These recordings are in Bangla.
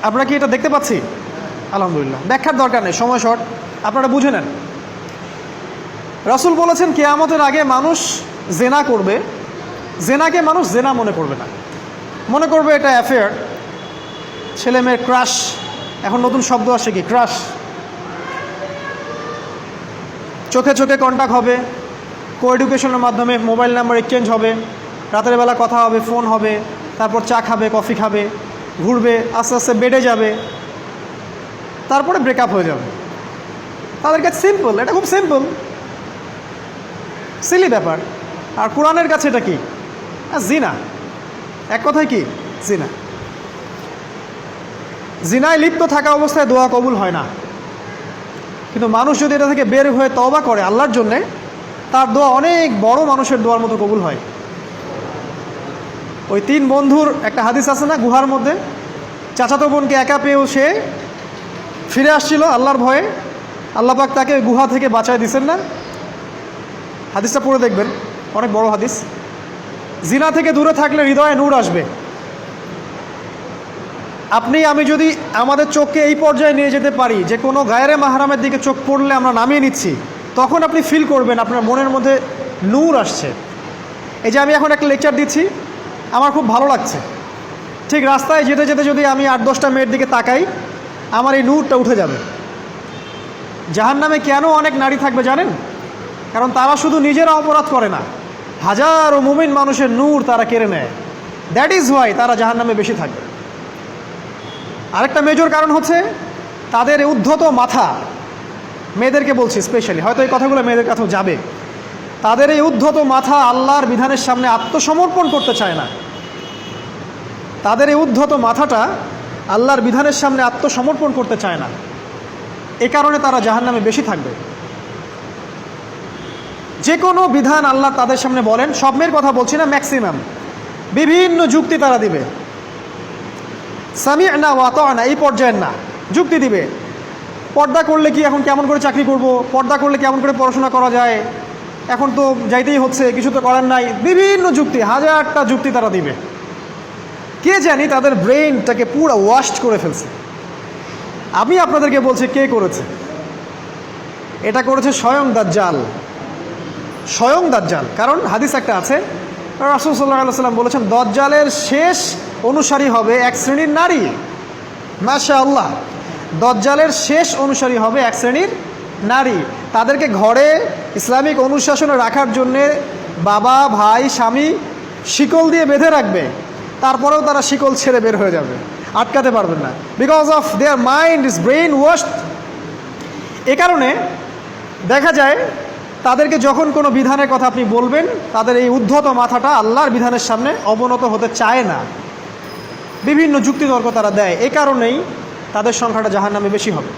আমরা কি এটা দেখতে পাচ্ছি? আলহামদুলিল্লাহ। ব্যাখ্যার দরকার নেই, সময় শর্ট, আপনারা বুঝে নেন। রাসূল বলেছেন কিয়ামতের আগে মানুষ জেনা করবে, জেনাকে মানুষ জেনা মনে করবে না, মনে করবে এটা অ্যাফেয়ার, ছেলে মেয়ের ক্রাশ। এখন নতুন শব্দ আসে কি, ক্রাশ। চোখে চোখে কন্ট্যাক্ট হবে, কো এডুকেশনের মাধ্যমে মোবাইল নাম্বার এক্সচেঞ্জ হবে, রাতের বেলা কথা হবে, ফোন হবে, তারপর চা খাবে, কফি খাবে, ঘুরবে, আস্তে আস্তে বেডে যাবে, তারপরে ব্রেকআপ হয়ে যাবে। তাদের কাছে সিম্পল, এটা খুব সিম্পল, সিলি ব্যাপার। আর কোরআনের কাছে এটা কি? জিনা। এক কথায় কি? জিনা। জিনায় লিপ্ত থাকা অবস্থায় দোয়া কবুল হয় না, কিন্তু মানুষ যদি এটা থেকে বের হয়ে তওবা করে আল্লাহর জন্যে, তার দোয়া অনেক বড় মানুষের দোয়ার মতো কবুল হয়। ওই 3 বন্ধুর একটা হাদিস আছে না, গুহার মধ্যে চাচাতো বোনকে একা পেয়েও সে ফিরে আসছিল আল্লাহর ভয়ে, আল্লাহ পাক তাকে গুহা থেকে বাঁচায় দিচ্ছেন না? হাদিসটা পড়ে দেখবেন, অনেক বড় হাদিস। জিনা থেকে দূরে থাকলে হৃদয়ে নূর আসবে। আপনি আমি যদি আমাদের চোখকে এই পর্যায়ে নিয়ে যেতে পারি যে কোনো গায়রে মাহরামের দিকে চোখ পড়লে আমরা নামিয়ে নিচ্ছি, তখন আপনি ফিল করবেন আপনার মনের মধ্যে নূর আসছে। এই যে আমি এখন একটা লেকচার দিচ্ছি, আমার খুব ভালো লাগছে। ঠিক রাস্তায় যেতে যেতে যদি আমি 8-10টা মেয়ের দিকে তাকাই, আমার এই নূরটা উঠে যাবে। জাহান্নামে কেন অনেক নারী থাকবে জানেন? কারণ তারা শুধু নিজেরা অপরাধ করে না, হাজারো মুমিন মানুষের নূর তারা কেড়ে নেয়। দ্যাট ইজ ওয়াই তারা জাহান্নামে বেশি থাকবে। আরেকটা মেজর কারণ হচ্ছে তাদের উদ্ধত মাথা। মেয়েদেরকে বলছি স্পেশালি, হয়তো এই কথাগুলো মেয়েদের কাছেও যাবে। তাদের এই উদ্ধত মাথা আল্লাহর বিধানের সামনে আত্মসমর্পণ করতে চায় না। তাদের এই উদ্ধত মাথাটা আল্লাহর বিধানের সামনে আত্মসমর্পণ করতে চায় না, এ কারণে তারা জাহান্নামে বেশি থাকবে। যে কোনো বিধান আল্লাহ তাদের সামনে বলেন, সব মেয়ের কথা বলছি না, ম্যাক্সিমাম বিভিন্ন যুক্তি তারা দিবে। সামি'না ওয়া আতা'না এই পর্যায়ের না, যুক্তি দিবে। পর্দা করলে কি এখন কেমন করে চাকরি করব, পর্দা করলে কেমন করে পড়াশোনা করা যায়, এখন তো যাইতেই হচ্ছে, কিছু তো করার নাই, বিভিন্ন যুক্তি, হাজারটা যুক্তি তারা দিবে। কে জানি তাদের ব্রেইনটাকে পুরো ওয়াশড করে ফেলছে। আমি আপনাদেরকে বলছি কে করেছে? এটা করেছে স্বয়ং দাজ্জাল। স্বয়ং দাজ্জাল। কারণ হাদিস একটা আছে, রাসূল সাল্লাল্লাহু আলাইহি ওয়াসাল্লাম বলেছেন দাজ্জালের শেষ অনুসারী হবে এক শ্রেণীর নারী। মাশাআল্লাহ, দাজ্জালের শেষ অনুসারী হবে এক শ্রেণীর নারী। তাদেরকে ঘরে ইসলামিক অনুশাসনে রাখার জন্যে বাবা, ভাই, স্বামী শিকল দিয়ে বেঁধে রাখবে, তারপরেও তারা শিকল ছেড়ে বের হয়ে যাবে, আটকাতে পারবেন না। Because of their mind is brain washed. এ কারণে দেখা যায় তাদেরকে যখন কোনো বিধানের কথা আপনি বলবেন, তাদের এই উদ্ধত মাথাটা আল্লাহর বিধানের সামনে অবনত হতে চায় না, বিভিন্ন যুক্তিতর্ক তারা দেয়। এই কারণেই তাদের সংখ্যাটা জাহান্নামে বেশি হবে।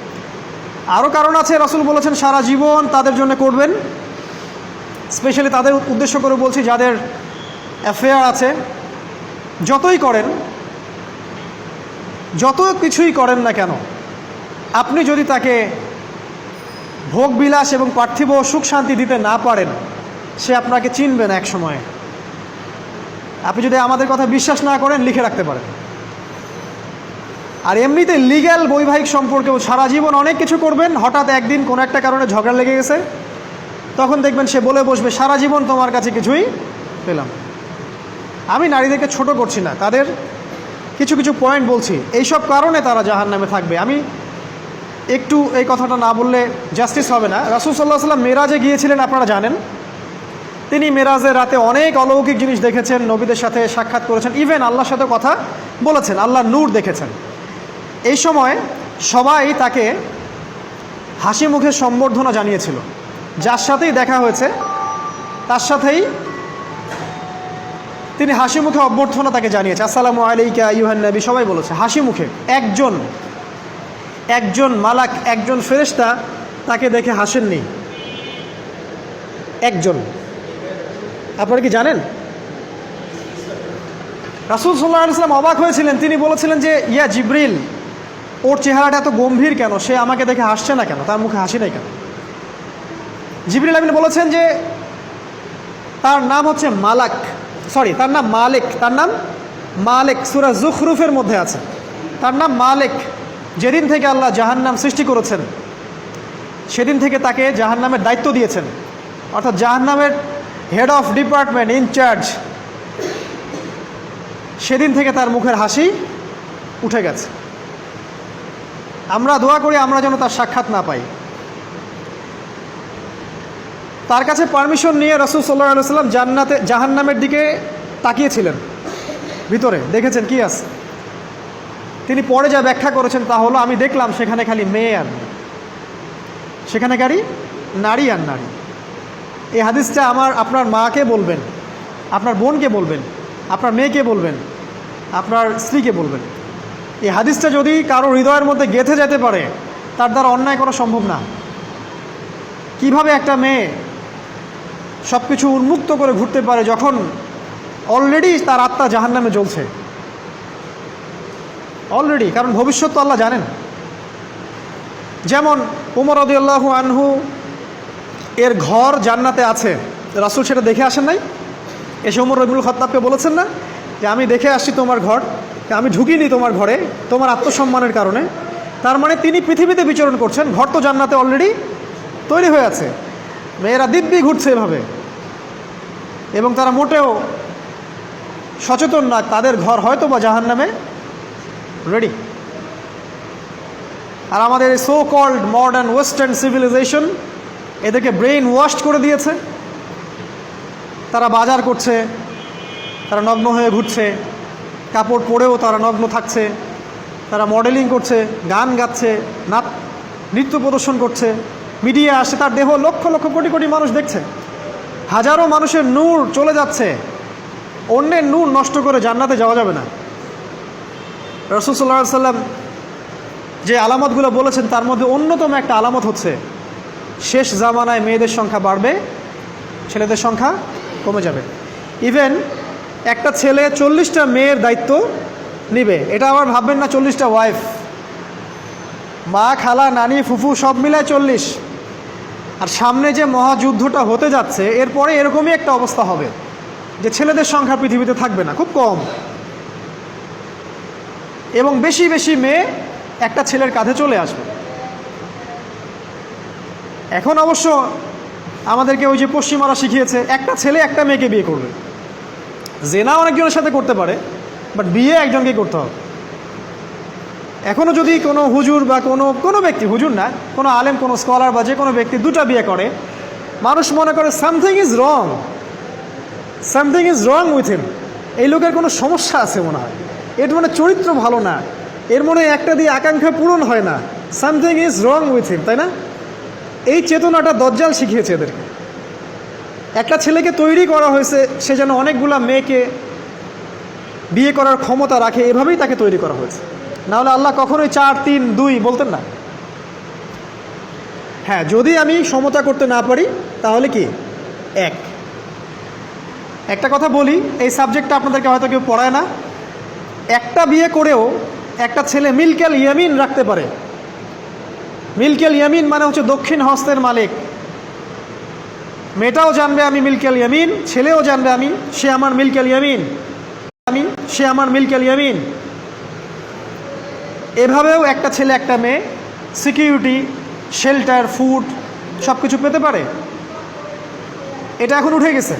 আরও কারণ আছে, রাসূল বলেছেন সারা জীবন তাদের জন্য করবেন। স্পেশালি তাদের উদ্দেশ্য করে বলছি যাদের অ্যাফেয়ার আছে। যতই করেন, যত কিছুই করেন না কেন, আপনি যদি তাকে ভোগ বিলাস এবং পার্থিব সুখ শান্তি দিতে না পারেন, সে আপনাকে চিনবে না এক সময়ে। আপনি যদি আমাদের কথা বিশ্বাস না করেন, লিখে রাখতে পারেন। আর এমনিতে লিগ্যাল বৈবাহিক সম্পর্কেও সারা জীবন অনেক কিছু করবেন, হঠাৎ একদিন কোনো একটা কারণে ঝগড়া লেগে গেছে, তখন দেখবেন সে বলে বসবে সারা জীবন তোমার কাছে কিছুই পেলাম। আমি নারীদেরকে ছোট করছি না, তাদের কিছু কিছু পয়েন্ট বলছি, এইসব কারণে তারা জাহান্নামে থাকবে। আমি একটু এই কথাটা না বললে জাস্টিস হবে না। রাসূল সাল্লাল্লাহু আলাইহি ওয়াসাল্লাম মেরাজে গিয়েছিলেন, আপনারা জানেন। তিনি মেরাজের রাতে অনেক অলৌকিক জিনিস দেখেছেন, নবীদের সাথে সাক্ষাৎ করেছেন, ইভেন আল্লাহর সাথে কথা বলেছেন, আল্লাহর নূর দেখেছেন। এই সময় সবাই তাকে হাসি মুখে সম্বর্ধনা জানিয়েছিল। যার সাথেই দেখা হয়েছে তার সাথেই তিনি হাসি মুখে অভ্যর্থনা তাকে জানিয়েছে, আসসালামু আলাইকা আইয়ুহান নবী, সবাই বলেছে হাসি মুখে। একজন মালাক, একজন ফেরেশতা তাকে দেখে হাসেননি, একজন। আপনারা কি জানেন? রাসূল সাল্লাল্লাহু আলাইহি ওয়াসাল্লাম অবাক হয়েছিলেন। তিনি বলেছিলেন যে ইয়া জিবরিল, ওর চেহারাটা এত গম্ভীর কেন, সে আমাকে দেখে হাসছে না কেন, তার মুখে হাসি নাই কেন? জিবরিল আমিন বলেছেন যে তার নাম হচ্ছে মালাক, তার নাম মালিক, তার নাম মালিক। সূরা যুখরুফের মধ্যে আছে। তার নাম মালিক। যেদিন থেকে আল্লাহ জাহান্নাম সৃষ্টি করেছেন সেদিন থেকে তাকে জাহান্নামের দায়িত্ব দিয়েছেন, অর্থাৎ জাহান্নামের হেড অফ ডিপার্টমেন্ট, ইনচার্জ। সেদিন থেকে তার মুখের হাসি উঠে গেছে। আমরা দোয়া করি আমরা যেন তার সাক্ষাৎ না পাই। তার কাছে পারমিশন নিয়ে রাসূল সাল্লাল্লাহু আলাইহি ওয়াসাল্লাম জাহান্নামের দিকে তাকিয়েছিলেন, ভিতরে দেখেছেন কি আছে। তিনি পরে যা ব্যাখ্যা করেছেন তা হলো, আমি দেখলাম সেখানে খালি মেয়ে আর মেয়ে, সেখানে খালি নারী আর নারী। এই হাদিসটা আপনার মাকে বলবেন, আপনার বোনকে বলবেন, আপনার মেয়েকে বলবেন, আপনার স্ত্রীকে বলবেন। এই হাদিসটা যদি কারো হৃদয়ের মধ্যে গেঁথে যেতে পারে, তার দ্বারা অন্যায় করা সম্ভব না। কিভাবে একটা মেয়ে সব কিছু উন্মুক্ত করে ঘুরতে পারে যখন অলরেডি তার আত্মা জাহান্নামে জ্বলছে, অলরেডি, কারণ ভবিষ্যৎ তো আল্লাহ জানেন। যেমন ওমর রাদিয়াল্লাহু আনহু এর ঘর জান্নাতে আছে, রাসূল সেটা দেখে আসেন নাই? এসে ওমর ইবনুল খাত্তাবকে বলেছেন না যে আমি দেখে আসছি তোমার ঘর, আমি ঢুকিনি তোমার ঘরে তোমার আত্মসম্মানের কারণে। তার মানে তিনি পৃথিবীতে বিচরণ করছেন, ঘর তো জান্নাতে অলরেডি তৈরি হয়ে আছে। মেয়েরা দিব্যি ঘুরছে এভাবে, এবং তারা মোটেও সচেতন না তাদের ঘর হয়তো বা জাহান্নামে রেডি। আর আমাদের এই so called modern western civilization এদেরকে ব্রেইন ওয়াশড করে দিয়েছে। তারা বাজার করছে, তারা নগ্ন হয়ে ঘুরছে, কাপড় পরেও তারা নগ্ন থাকছে, তারা মডেলিং করছে, গান গাচ্ছে, নৃত্য প্রদর্শন করছে, মিডিয়া আসে, তার দেহ লক্ষ লক্ষ কোটি কোটি মানুষ দেখছে। হাজারো মানুষের নূর চলে যাচ্ছে, অন্যের নূর নষ্ট করে জান্নাতে যাওয়া যাবে না। রাসূল সাল্লাল্লাহু আলাইহি ওয়াসাল্লাম যে আলামতগুলো বলেছেন তার মধ্যে অন্যতম একটা আলামত হচ্ছে শেষ জামানায় মেয়েদের সংখ্যা বাড়বে, ছেলেদের সংখ্যা কমে যাবে। ইভেন একটা ছেলে 40টা মেয়ের দায়িত্ব নিবে। এটা আবার ভাববেন না 40টা ওয়াইফ, মা, খালা, নানি, ফুফু সব মিলায় 40। আর সামনে যে মহাযুদ্ধটা হতে যাচ্ছে এরপরে এরকমই একটা অবস্থা হবে যে ছেলেদের সংখ্যা পৃথিবীতে থাকবে না, খুব কম, এবং বেশি বেশি মেয়ে একটা ছেলের কাঁধে চলে আসবে। এখন অবশ্য আমাদেরকে ওই যে পশ্চিমারা শিখিয়েছে একটা ছেলে একটা মেয়েকে বিয়ে করবে। জেনা অনেকজনের সাথে করতে পারে, বাট বিয়ে একজনকেই করতে হবে। এখনও যদি কোনো হুজুর বা কোনো ব্যক্তি, হুজুর না, কোনো আলেম, কোনো স্কলার বা যে কোনো ব্যক্তি দুটা বিয়ে করে, মানুষ মনে করে something is wrong, something is wrong with him. এই লোকের কোনো সমস্যা আছে মনে হয়, এর মানে চরিত্র ভালো না, এর মনে একটা দিয়ে আকাঙ্ক্ষা পূরণ হয় না, something is wrong with him, তাই না? এই চেতনাটা দজ্জাল শিখিয়েছে এদেরকে। একটা ছেলেকে তৈরি করা হয়েছে সে যেন অনেকগুলা মেয়েকে বিয়ে করার ক্ষমতা রাখে, এভাবেই তাকে তৈরি করা হয়েছে। নাহলে আল্লাহ কখনোই 4, 3, 2 বলতেন না। হ্যাঁ, যদি আমি সমতা করতে না পারি তাহলে কি একটা কথা বলি, এই সাবজেক্টটা আপনাদেরকে হয়তো কেউ পড়ায় না। একটা বিয়ে করেও একটা ছেলে মিল্কেল ইয়ামিন রাখতে পারে। মিল্কেল ইয়ামিন মানে হচ্ছে দক্ষিণ হস্তের মালিক। মেয়েটাও জানবে আমি মিল্কেল ইয়ামিন, ছেলেও জানবে সে আমার মিল্কেল ইয়ামিন, সে আমার মিল্কেল ইয়ামিন। এভাবেও একটা ছেলে একটা মেয়ে সিকিউরিটি, শেল্টার, ফুড সব কিছু পেতে পারে। এটা এখন উঠে গেছে,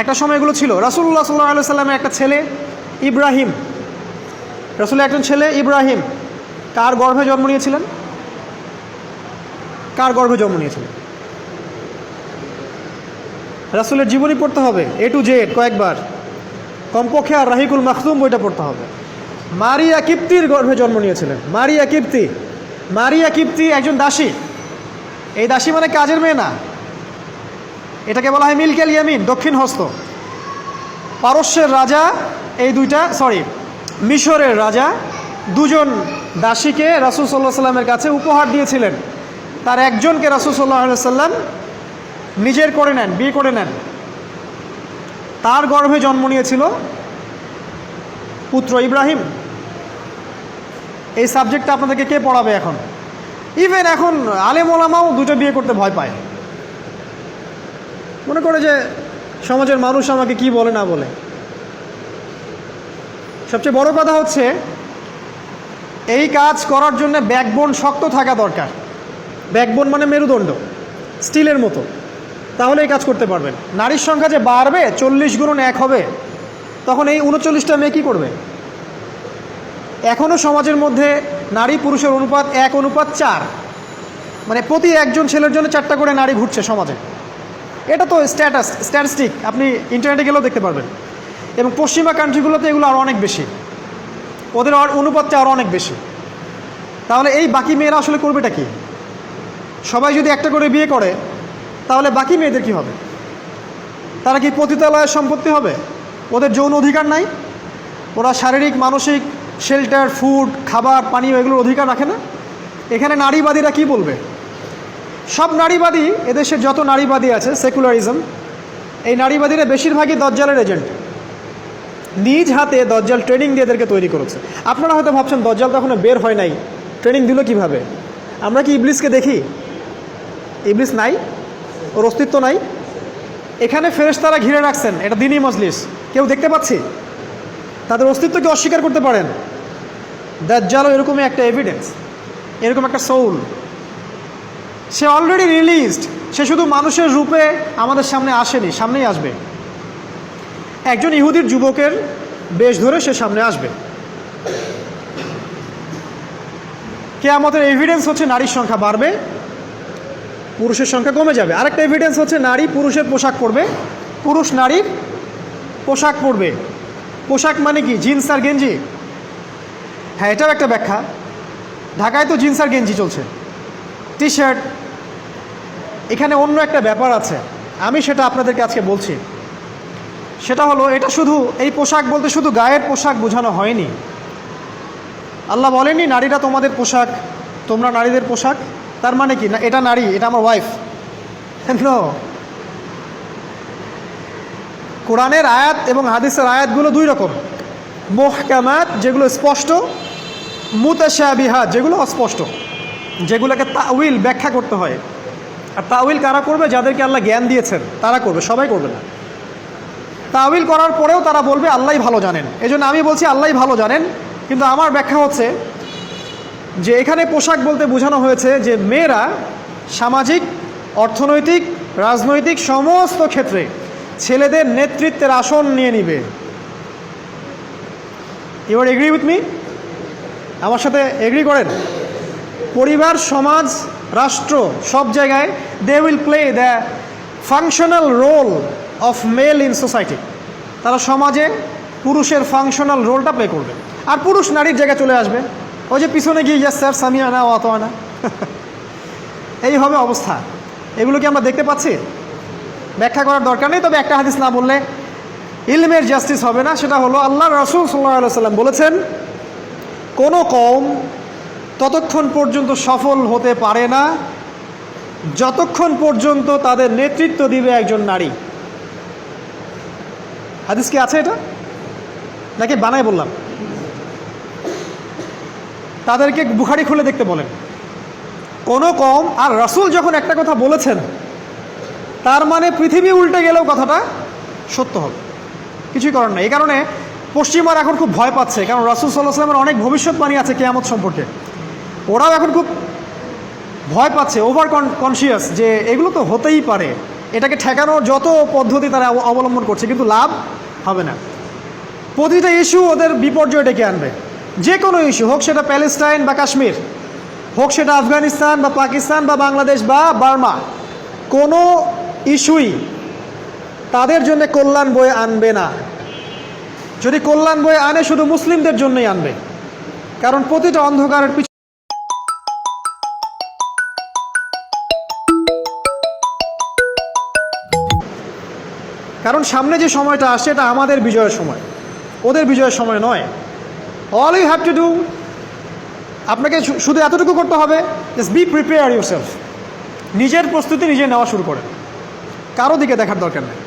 একটা সময় এগুলো ছিল। রাসূলুল্লাহ সাল্লাল্লাহু আলাইহি ওয়াসাল্লামের একটা ছেলে ইব্রাহিম, রাসূলের একজন ছেলে ইব্রাহিম কার গর্ভে জন্ম নিয়েছিলেন? কার গর্ভে জন্ম নিয়েছিলেন? রাসূলের জীবনী পড়তে হবে A to Z কয়েকবার, কমপক্ষে আর রাহিকুল মাখতুম বইটা পড়তে হবে। মারিয়া কিপ্তির গর্ভে জন্ম নিয়েছিলেন। মারিয়া কিপ্তি একজন দাসী। এই দাসী মানে কাজের মেয়ে না, এটাকে বলা হয় মিল্কেল ইয়ামিন, দক্ষিণ হস্ত। পারস্যের রাজা মিশরের রাজা দুজন দাসীকে রাসূল সাল্লাল্লাহু আলাইহি সাল্লামের কাছে উপহার দিয়েছিলেন। তার একজনকে রাসূল সাল্লাল্লাহু আলাইহি সাল্লাম নিজের করে নেন, বিয়ে করে নেন। তার গর্ভে জন্ম নিয়েছিল পুত্র ইব্রাহিম। এই সাবজেক্টটা আপনাদেরকে কে পড়াবে এখন? ইভেন এখন আলেম ওলামাও দুটো বিয়ে করতে ভয় পায়, মনে করে যে সমাজের মানুষ আমাকে কি বলে না বলে। সবচেয়ে বড় কথা হচ্ছে এই কাজ করার জন্য ব্যাকবোন শক্ত থাকা দরকার। ব্যাকবোন মানে মেরুদণ্ড, স্টিলের মতো, তাহলে এই কাজ করতে পারবেন। নারীর সংখ্যা যে বাড়বে 40 × 1 হবে, তখন এই 39টা মেয়ে কী করবে? এখনও সমাজের মধ্যে নারী পুরুষের অনুপাত 1:4, মানে প্রতি একজন ছেলের জন্য 4টা করে নারী ঘুরছে সমাজে। এটা তো স্ট্যাটিস্টিক, আপনি ইন্টারনেটে গেলেও দেখতে পারবেন। এবং পশ্চিমা কান্ট্রিগুলোতে এগুলো আরও অনেক বেশি, ওদের অনুপাতটা আরও অনেক বেশি। তাহলে এই বাকি মেয়েরা আসলে করবেটা কি? সবাই যদি একটা করে বিয়ে করে, তাহলে বাকি মেয়েদের কি হবে? তারা কি পতিতালয়ের সম্পত্তি হবে? ওদের যৌন অধিকার নাই? ওরা শারীরিক, মানসিক, শেল্টার, ফুড, খাবার, পানীয় এগুলোর অধিকার রাখে না? এখানে নারীবাদীরা কি বলবে? সব নারীবাদী, এদেশের যত নারীবাদী আছে, সেকুলারিজম, এই নারীবাদীরা বেশিরভাগই দজ্জালের এজেন্ট। নিজ হাতে দজ্জাল ট্রেনিং দিয়ে এদেরকে তৈরি করেছে। আপনারা হয়তো ভাবছেন দজ্জাল তো এখনো বের হয় নাই, ট্রেনিং দিল কিভাবে? আমরা কি ইবলিসকে দেখি? ইবলিস নাই, ওর অস্তিত্ব নাই। এখানে ফেরেশতারা ঘিরে রাখছেন, এটা দ্বীনি মজলিস, কেউ দেখতে পাচ্ছি? তাদের অস্তিত্বকে অস্বীকার করতে পারেন? দাজ্জালও এরকমই একটা এভিডেন্স, এরকম একটা সোল। সে অলরেডি রিলিজড, সে শুধু মানুষের রূপে আমাদের সামনে আসেনি, সামনেই আসবে। একজন ইহুদির যুবকের বেশ ধরে সে সামনে আসবে। কিয়ামতের এভিডেন্স হচ্ছে নারীর সংখ্যা বাড়বে, পুরুষের সংখ্যা কমে যাবে। আরেকটা এভিডেন্স হচ্ছে নারী পুরুষের পোশাক পরবে, পুরুষ নারীর পোশাক পরবে। পোশাক মানে কি? জিন্স আর গেঞ্জি? হ্যাঁ, এটাও একটা ব্যাখ্যা। ঢাকায় তো জিন্স আর গেঞ্জি চলছে, টি শার্ট। এখানে অন্য একটা ব্যাপার আছে, আমি সেটা আপনাদেরকে আজকে বলছি। সেটা হলো, এটা শুধু এই পোশাক বলতে শুধু গায়ের পোশাক বোঝানো হয়নি। আল্লাহ বলেনি নারীরা তোমাদের পোশাক, তোমরা নারীদের পোশাক। তার মানে কি না এটা নারী, এটা আমার ওয়াইফ? নো। কোরআনের আয়াত এবং হাদিসের আয়াতগুলো দুই রকম। মুহকামাত, যেগুলো স্পষ্ট, মুতাশাবিহাত, যেগুলো অস্পষ্ট, যেগুলোকে তাউইল, ব্যাখ্যা করতে হয়। আর তাউইল কারা করবে? যাদেরকে আল্লাহ জ্ঞান দিয়েছেন তারা করবে, সবাই করবে না। তাউইল করার পরেও তারা বলবে আল্লাহই ভালো জানেন। এজন্য আমি বলছি আল্লাহই ভালো জানেন, কিন্তু আমার ব্যাখ্যা হচ্ছে যে এখানে পোশাক বলতে বোঝানো হয়েছে যে মেয়েরা সামাজিক, অর্থনৈতিক, রাজনৈতিক সমস্ত ক্ষেত্রে ছেলেদের নেতৃত্বের আসন নিয়ে নিবে। You are agree with me? আমার সাথে এগ্রি করেন? পরিবার, সমাজ, রাষ্ট্র, সব জায়গায় they will play the functional role of male in society. তারা সমাজে পুরুষের ফাংশনাল রোলটা প্লে করবে, আর পুরুষ নারীর জায়গায় চলে আসবে। ওই যে পিছনে গিয়ে ইয়াস স্যার, সামিয়ানা, ওয়াতোয়ানা, এই হবে অবস্থা। এগুলো কি আমরা দেখতে পাচ্ছি? ব্যাখ্যা করার দরকার নেই। তবে একটা হাদিস না বললে ইলমের জাস্টিস হবে না। সেটা হলো আল্লাহ রাসূল সাল্লাল্লাহু আলাইহি ওয়াসাল্লাম বলেছেন, কোনো কওম ততক্ষণ পর্যন্ত সফল হতে পারে না যতক্ষণ পর্যন্ত তাদের নেতৃত্ব দিবে একজন নারী। হাদিস কি আছে এটা, নাকি বানায় বললাম? তাদেরকে বুখারী খুলে দেখতে বলেন। কোনো কওম, আর রাসূল যখন একটা কথা বলেছেন তার মানে পৃথিবী উল্টে গেলেও কথাটা সত্য হবে, কিছুই করার নাই। এই কারণে পশ্চিমারা এখন খুব ভয় পাচ্ছে, কারণ রাসূল সাল্লাল্লাহু আলাইহি ওয়াসাল্লামের অনেক ভবিষ্যৎবাণী আছে কিয়ামত সম্পর্কে। ওরাও এখন খুব ভয় পাচ্ছে, ওভার কনসিয়াস, যে এগুলো তো হতেই পারে। এটাকে ঠেকানোর যত পদ্ধতি তারা অবলম্বন করছে, কিন্তু লাভ হবে না। প্রতিটা ইস্যু ওদের বিপর্যয় ডেকে আনবে। যে কোনো ইস্যু হোক, সেটা প্যালেস্টাইন বা কাশ্মীর হোক, সেটা আফগানিস্তান বা পাকিস্তান বা বাংলাদেশ বা বার্মা, কোনো ইস্যুই তাদের জন্য কল্যাণ বয়ে আনবে না। যদি কল্যাণ বয়ে আনে, শুধু মুসলিমদের জন্যই আনবে, কারণ প্রতিটা অন্ধকারের পিছনে কারণ সামনে যে সময়টা আসছে এটা আমাদের বিজয়ের সময়, ওদের বিজয়ের সময় নয়। All you have to do, আপনাকে শুধু এতটুকু করতে হবে, জাস্ট বি প্রিপেয়ার ইউরসেলফ। নিজের প্রস্তুতি নিজে নেওয়া শুরু করেন, কারো দিকে দেখার দরকার নেই।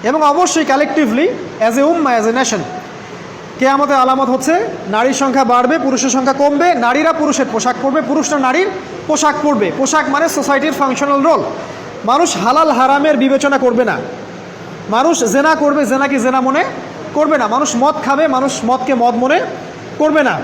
এবং অবশ্যই কালেকটিভলি, অ্যাজ এ উম্মাহ, অ্যাজ এ নেশন, কিয়ামতের আলামত হচ্ছে নারীর সংখ্যা বাড়বে, পুরুষের সংখ্যা কমবে। নারীরা পুরুষের পোশাক পরবে, পুরুষরা নারীর পোশাক পরবে। পোশাক মানে সোসাইটির ফাংশনাল রোল। মানুষ হালাল হারামের বিবেচনা করবে না, মানুষ জেনা করবে, জেনাকে জেনা মনে করবে না, মানুষ মদ খাবে, মানুষ মদকে মদ মনে করবে না।